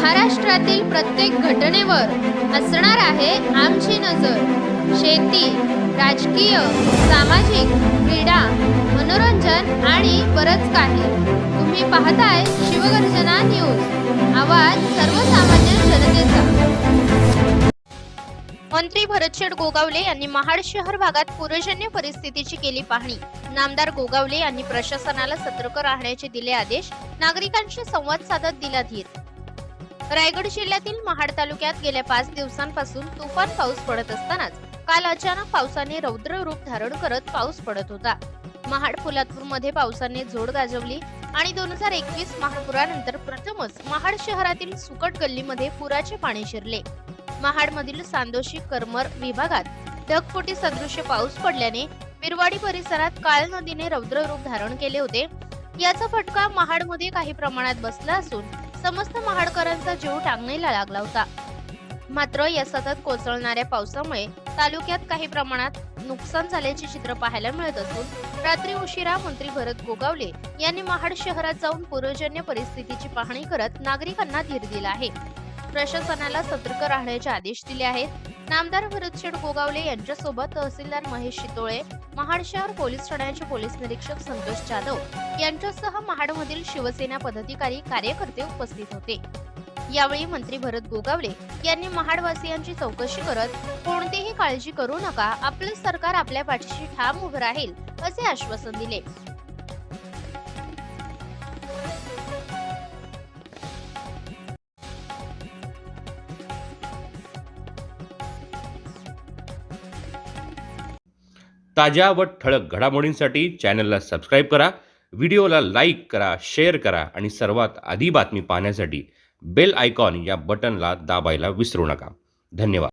महाराष्ट्रातील प्रत्येक घटनेवर असणार आहे आमची नजर। शेती, राजकीय, सामाजिक, क्रीडा, मनोरंजन आणि बरंच काही। तुम्ही पाहताय शिवगर्जना न्यूज, आवाज सर्वसामान्य जनतेचा। मंत्री भरतशेठ गोगावले यांनी महाड शहर भागात पूरजन्य परिस्थितीची केली पाहणी। नामदार गोगावले यांनी प्रशासनाला सतर्क राहण्याचे दिले आदेश। नागरिकांशी संवाद साधत दिला धीर। रायगड जिल्ह्यातील महाड तालुक्यात गेल्या 5 दिवसांपासून तुफान पाऊस पडत असतानाच काल अचानक पावसाने रौद्र रूप धारण करत पाऊस पडत होता। महाड पोलादपूर मध्ये पावसाने जोड गाजवली आणि 2021 महापुरानंतर प्रथमच महाड शहरातील सुकट गल्लीमध्ये पुराचे पाणी शिरले। महाड मधील सांदोशी करमर विभागात ढगफुटी सदृश्य पाऊस पडल्याने बिरवाडी परिसरात काळ नदीने रौद्र रूप धारण केले होते। याचा फटका महाड मध्ये काही प्रमाणात बसला असून समस्त महाडकरांचा जीव टांगणीला लागला होता। मात्र या सतत कोसळणाऱ्या पावसामुळे तालुक्यात काही प्रमाणात नुकसान झाल्याचे चित्र पाहायला मिळत असून रात्री उशिरा मंत्री भरत गोगावले यांनी महाड शहरात जाऊन पूरजन्य परिस्थितीची पाहणी करत नागरिकांना धीर दिला आहे। प्रशासनाला सतर्क राहण्याचे आदेश दिले आहेत। नामदार भरतशेठ गोगावले यांच्यासोबत तहसीलदार महेश शितोळे, महाड शहर पोलीस ठाण्याचे पोलीस निरीक्षक संतोष जाधव यांच्यासह महाडमधील शिवसेना पदाधिकारी कार्यकर्ते उपस्थित होते। यावेळी मंत्री भरत गोगावले यांनी महाडवासियांची चौकशी करत कोणतीही काळजी करू नका, आपले सरकार आपल्या पाठीशी ठाम उभे राहील असे आश्वासन दिले। ताज्या व ठळक घडामोडींसाठी चॅनलला सबस्क्राईब करा, व्हिडिओला लाईक करा, शेअर करा आणि सर्वात आधी बातमी पाहण्यासाठी बेल आयकॉन या बटनला दाबायला विसरू नका। धन्यवाद।